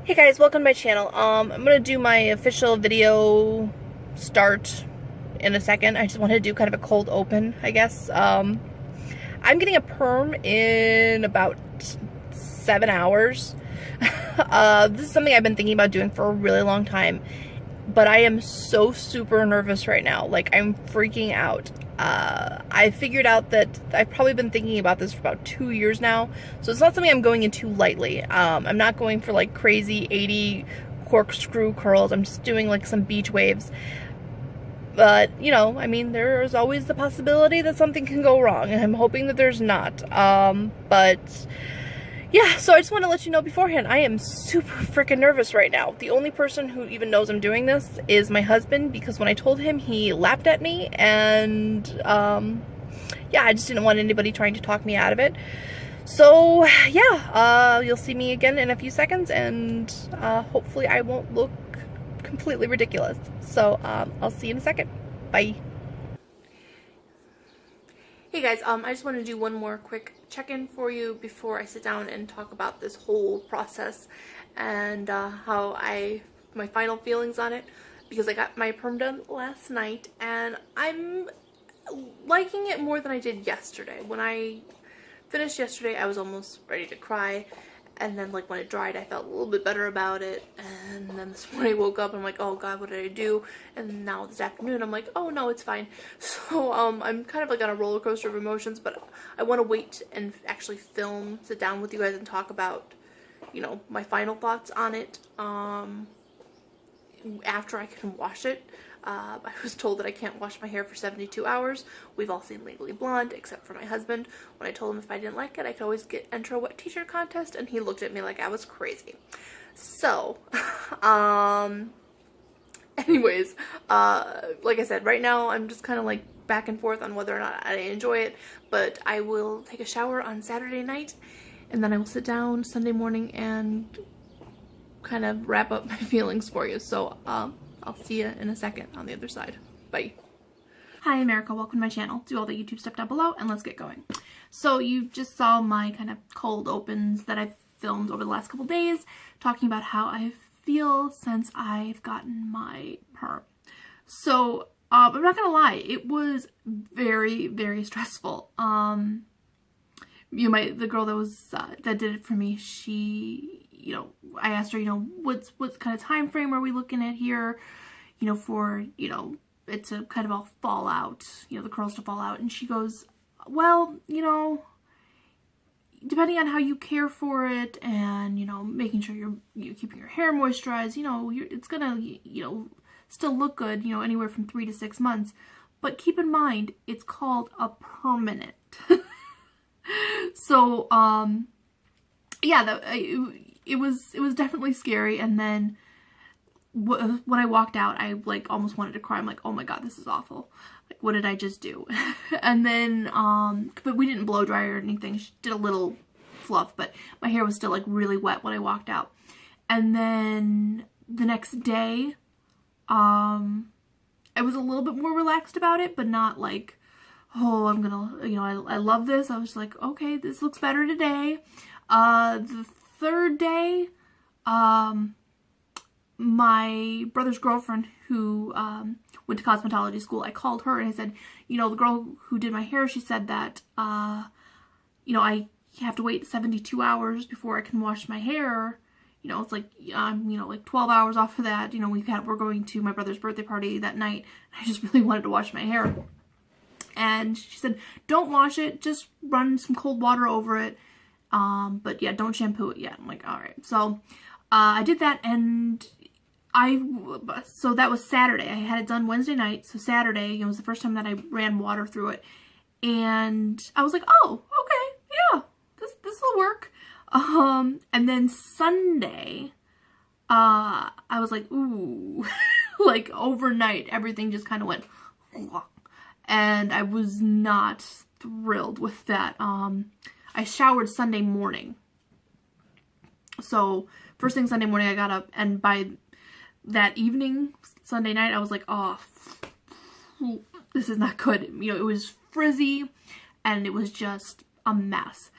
Hey guys, welcome to my channel. I'm gonna do my official video start in a second. I just wanted to do kind of a cold open, I guess. I'm getting a perm in about 7 hours. This is something I've been thinking about doing for a really long time, but I am so super nervous right now. Like, I'm freaking out. I figured out that I've probably been thinking about this for about 2 years now, so it's not something I'm going into lightly. I'm not going for like crazy 80 corkscrew curls. I'm just doing like some beach waves. But, you know, I mean, there's always the possibility that something can go wrong, and I'm hoping that there's not. But yeah, so I just want to let you know beforehand, I am super freaking nervous right now. The only person who even knows I'm doing this is my husband, because when I told him, he laughed at me, and yeah, I just didn't want anybody trying to talk me out of it. So yeah, you'll see me again in a few seconds, and hopefully I won't look completely ridiculous. So I'll see you in a second. Bye. Hey guys, I just want to do one more quick check-in for you before I sit down and talk about this whole process and my final feelings on it, because I got my perm done last night and I'm liking it more than I did yesterday. When I finished yesterday, I was almost ready to cry, and then like when it dried, I felt a little bit better about it, and then this morning I woke up and I'm like, oh god, what did I do? And now this afternoon I'm like, oh no, it's fine. So I'm kind of like on a roller coaster of emotions, but I want to wait and actually sit down with you guys and talk about, you know, my final thoughts on it after I can wash it. I was told that I can't wash my hair for 72 hours. We've all seen Legally Blonde, except for my husband. When I told him if I didn't like it, I could always enter a wet t-shirt contest, and he looked at me like I was crazy. So, anyways, like I said, right now I'm just kind of like back and forth on whether or not I enjoy it, but I will take a shower on Saturday night, and then I will sit down Sunday morning and kind of wrap up my feelings for you. So, I'll see you in a second on the other side. Bye. Hi America, welcome to my channel. Do all the YouTube stuff down below and let's get going. So you just saw my kind of cold opens that I've filmed over the last couple days, talking about how I feel since I've gotten my perm. So I'm not gonna lie, it was very, very stressful. The girl that was that did it for me, she, you know, I asked her, you know, what's kind of time frame are we looking at here, you know, for, you know, it to kind of all fall out, you know, the curls to fall out. And she goes, well, you know, depending on how you care for it and, you know, making sure you're keeping your hair moisturized, you know, it's gonna, you know, still look good, you know, anywhere from 3 to 6 months. But keep in mind, it's called a permanent. So, yeah, it was definitely scary. And then when I walked out, I like almost wanted to cry. I'm like, oh my god, this is awful. Like, what did I just do? And then, but we didn't blow dry or anything. She did a little fluff, but my hair was still like really wet when I walked out. And then the next day, I was a little bit more relaxed about it, but not like, oh, I'm gonna, you know, I love this. I was like, okay, this looks better today. The third day, my brother's girlfriend who went to cosmetology school, I called her and I said, you know, the girl who did my hair, she said that, you know, I have to wait 72 hours before I can wash my hair. You know, it's like, you know, like 12 hours off of that. You know, we're going to my brother's birthday party that night. I just really wanted to wash my hair. And she said, don't wash it, just run some cold water over it. But yeah, don't shampoo it yet. I'm like, all right. So, I did that, and so that was Saturday. I had it done Wednesday night. So Saturday, it was the first time that I ran water through it. And I was like, oh, okay, yeah, this will work. And then Sunday, I was like, ooh, like overnight, everything just kind of went, and I was not thrilled with that. I showered Sunday morning. So first thing Sunday morning I got up, and by that evening, Sunday night, I was like, oh, this is not good. You know, it was frizzy and it was just a mess.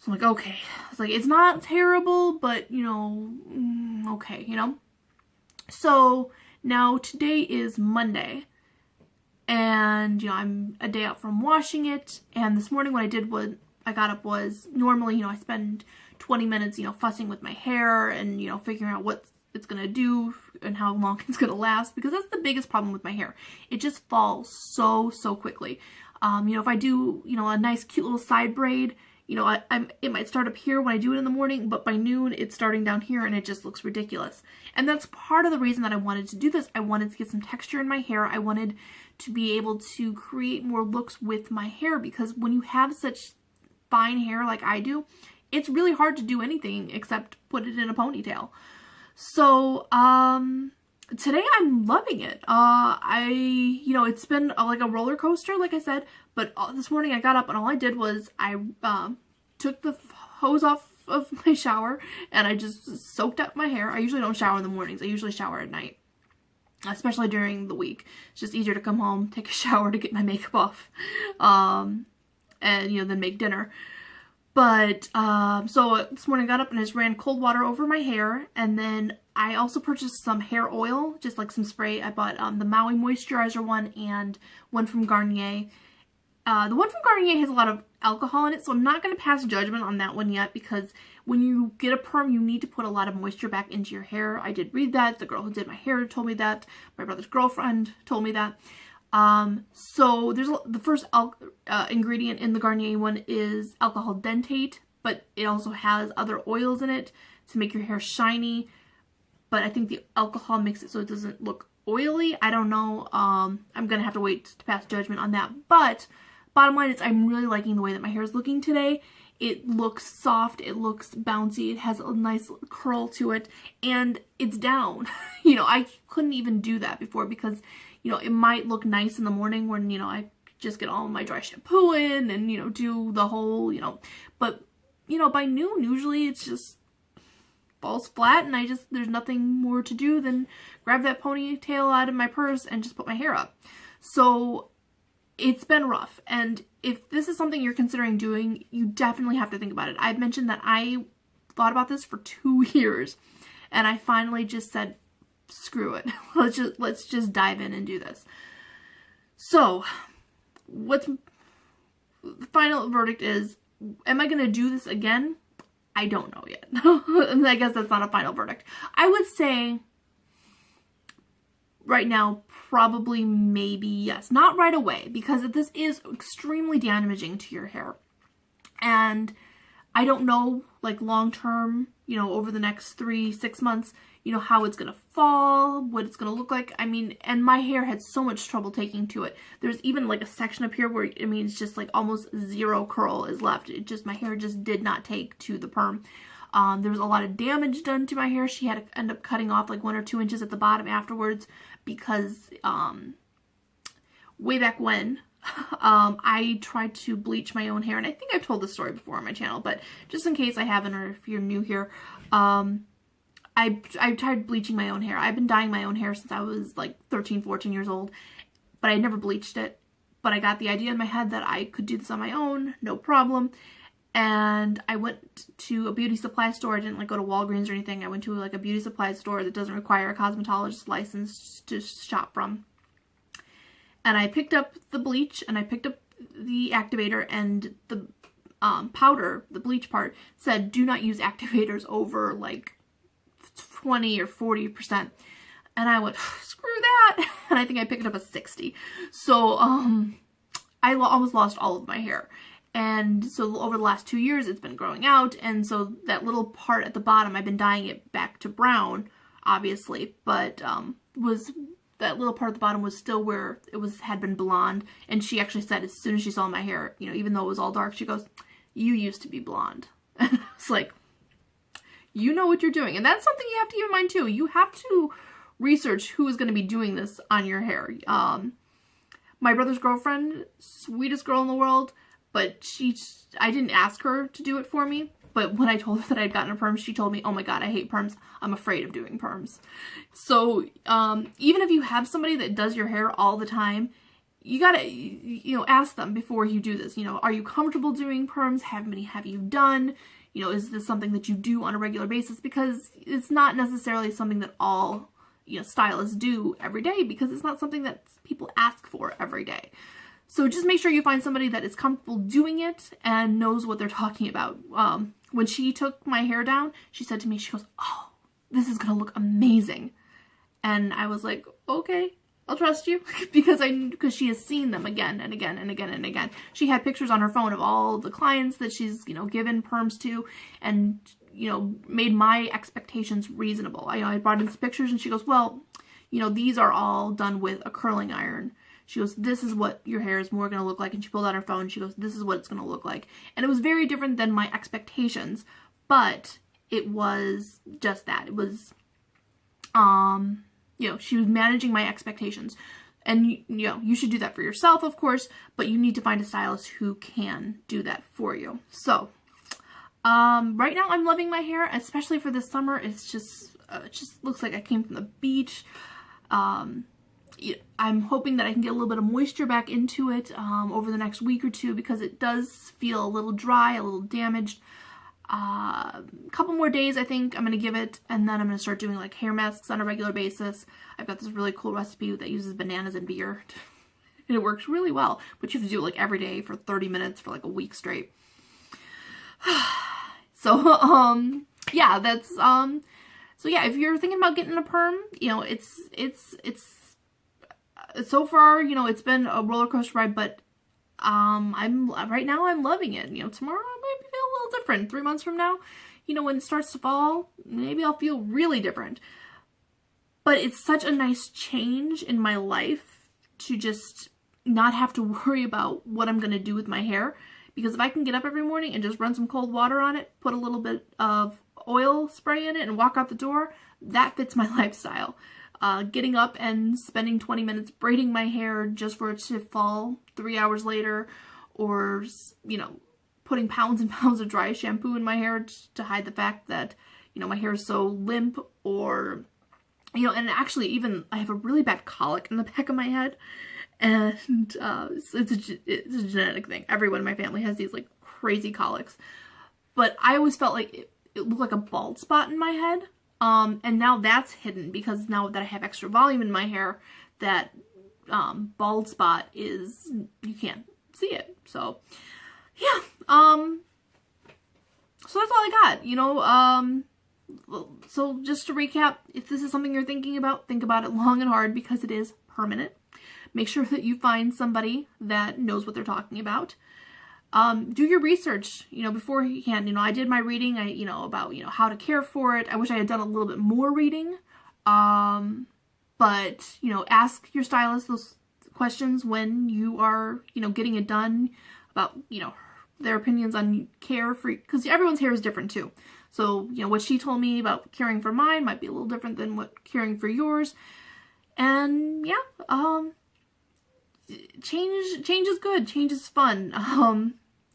So I'm like, okay. It's like, it's not terrible, but, you know, okay, you know? So now today is Monday, and, you know, I'm a day out from washing it, and this morning what I did was, I got up was, normally, you know, I spend 20 minutes, you know, fussing with my hair and, you know, figuring out what it's gonna do and how long it's gonna last, because that's the biggest problem with my hair. It just falls so quickly. You know, if I do, you know, a nice cute little side braid, you know, it might start up here when I do it in the morning, but by noon it's starting down here and it just looks ridiculous. And that's part of the reason that I wanted to do this. I wanted to get some texture in my hair. I wanted to be able to create more looks with my hair, because when you have such fine hair like I do, it's really hard to do anything except put it in a ponytail. So, today I'm loving it. You know, it's been like a roller coaster, like I said, but this morning I got up and all I did was I took the hose off of my shower and I just soaked up my hair. I usually don't shower in the mornings. I usually shower at night, especially during the week. It's just easier to come home, take a shower to get my makeup off, and, you know, then make dinner. But, so this morning I got up and I just ran cold water over my hair, and then I also purchased some hair oil, just like some spray. I bought, the Maui Moisturizer one and one from Garnier. The one from Garnier has a lot of alcohol in it, so I'm not going to pass judgment on that one yet, because when you get a perm, you need to put a lot of moisture back into your hair. I did read that. The girl who did my hair told me that. My brother's girlfriend told me that. So there's the first ingredient in the Garnier one is alcohol dentate, but it also has other oils in it to make your hair shiny. But I think the alcohol makes it so it doesn't look oily. I don't know. I'm gonna have to wait to pass judgment on that. But bottom line is I'm really liking the way that my hair is looking today. It looks soft, it looks bouncy, it has a nice curl to it, and it's down. You know, I couldn't even do that before because, you know, it might look nice in the morning when, you know, I just get all my dry shampoo in and, you know, do the whole, you know, but, you know, by noon, usually it's just falls flat and there's nothing more to do than grab that ponytail out of my purse and just put my hair up. So it's been rough. And if this is something you're considering doing, you definitely have to think about it. I've mentioned that I thought about this for 2 years and I finally just said, screw it. Let's just dive in and do this. So, the final verdict is, am I going to do this again? I don't know yet. I guess that's not a final verdict. I would say right now, probably, maybe, yes. Not right away, because this is extremely damaging to your hair. And I don't know, like, long term, you know, over the next 3-6 months, you know, how it's gonna fall, what it's gonna look like. I mean, and my hair had so much trouble taking to it. There's even like a section up here where, I mean, it's just like almost zero curl is left. It just, my hair just did not take to the perm. There was a lot of damage done to my hair. She had to end up cutting off like 1 or 2 inches at the bottom afterwards because, way back when, I tried to bleach my own hair, and I think I've told this story before on my channel, but just in case I haven't, or if you're new here, I tried bleaching my own hair. I've been dyeing my own hair since I was like 13, 14 years old, but I never bleached it. But I got the idea in my head that I could do this on my own, no problem. And I went to a beauty supply store. I didn't like go to Walgreens or anything. I went to like a beauty supply store that doesn't require a cosmetologist license to shop from. And I picked up the bleach and I picked up the activator, and the powder, the bleach part, said do not use activators over like 20 or 40%. And I went, screw that. And I think I picked up a 60. So I almost lost all of my hair. And so over the last 2 years, it's been growing out. And so that little part at the bottom, I've been dyeing it back to brown, obviously. But that little part at the bottom was still where it had been blonde. And she actually said, as soon as she saw my hair, you know, even though it was all dark, she goes, you used to be blonde. And it's like, you know what you're doing. And that's something you have to keep in mind too. You have to research who is going to be doing this on your hair. My brother's girlfriend, sweetest girl in the world, but I didn't ask her to do it for me. But when I told her that I'd gotten a perm, she told me, oh my god, I hate perms. I'm afraid of doing perms. So even if you have somebody that does your hair all the time, you gotta, you know, ask them before you do this. You know, are you comfortable doing perms? How many have you done? You know, is this something that you do on a regular basis? Because it's not necessarily something that all, you know, stylists do every day, because it's not something that people ask for every day. So just make sure you find somebody that is comfortable doing it and knows what they're talking about. When she took my hair down, she said to me, she goes, "Oh, this is gonna look amazing." And I was like, okay, I'll trust you, because she has seen them again and again and again and again. She had pictures on her phone of all the clients that she's, you know, given perms to, and, you know, made my expectations reasonable. I brought in some pictures, and she goes, "Well, you know, these are all done with a curling iron." She goes, "This is what your hair is more going to look like." And she pulled out her phone. She goes, "This is what it's going to look like." And it was very different than my expectations, but it was just that. It was, you know, she was managing my expectations. And, you know, you should do that for yourself, of course, but you need to find a stylist who can do that for you. So, right now I'm loving my hair, especially for this summer. It's just, it just looks like I came from the beach. I'm hoping that I can get a little bit of moisture back into it over the next week or two, because it does feel a little dry, a little damaged. A couple more days I think I'm going to give it, and then I'm going to start doing like hair masks on a regular basis. I've got this really cool recipe that uses bananas and beer, and it works really well, but you have to do it like every day for 30 minutes for like a week straight. So, yeah, that's, so yeah, if you're thinking about getting a perm, you know, it's so far, you know, it's been a roller coaster ride, but right now I'm loving it. You know, tomorrow I might feel a little different. 3 months from now, you know, when it starts to fall, maybe I'll feel really different. But it's such a nice change in my life to just not have to worry about what I'm going to do with my hair. Because if I can get up every morning and just run some cold water on it, put a little bit of oil spray in it, and walk out the door, that fits my lifestyle. Getting up and spending 20 minutes braiding my hair just for it to fall 3 hours later, or, you know, putting pounds and pounds of dry shampoo in my hair to hide the fact that, you know, my hair is so limp, or, you know, and actually even I have a really bad colic in the back of my head, and it's a genetic thing. Everyone in my family has these like crazy colics, but I always felt like it looked like a bald spot in my head. And now that's hidden, because now that I have extra volume in my hair, that bald spot is, you can't see it. So, yeah. So that's all I got, you know. So just to recap, if this is something you're thinking about, think about it long and hard, because it is permanent. Make sure that you find somebody that knows what they're talking about. Do your research, you know, beforehand. You know, I did my reading, you know, about, you know, how to care for it. I wish I had done a little bit more reading. But, you know, ask your stylist those questions when you are, you know, getting it done, about, you know, their opinions on care for, because everyone's hair is different too. So, you know, what she told me about caring for mine might be a little different than what caring for yours. And yeah, change is good. Change is fun.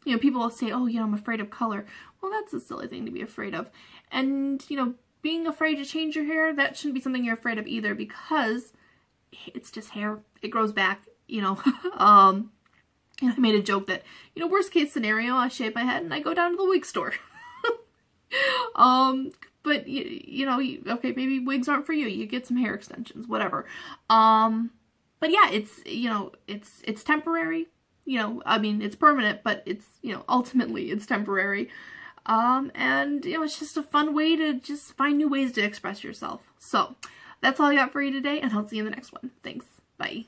You know, people will say, "Oh, you know, I'm afraid of color." Well, that's a silly thing to be afraid of. And, you know, being afraid to change your hair, that shouldn't be something you're afraid of either, because it's just hair. It grows back, you know. You know, I made a joke that, you know, worst case scenario, I shave my head and I go down to the wig store. But you know, okay, maybe wigs aren't for you. You get some hair extensions, whatever. But yeah, it's, you know, it's temporary. You know, I mean, it's permanent, but it's, you know, ultimately it's temporary. And, you know, it's just a fun way to just find new ways to express yourself. So, that's all I got for you today, and I'll see you in the next one. Thanks. Bye.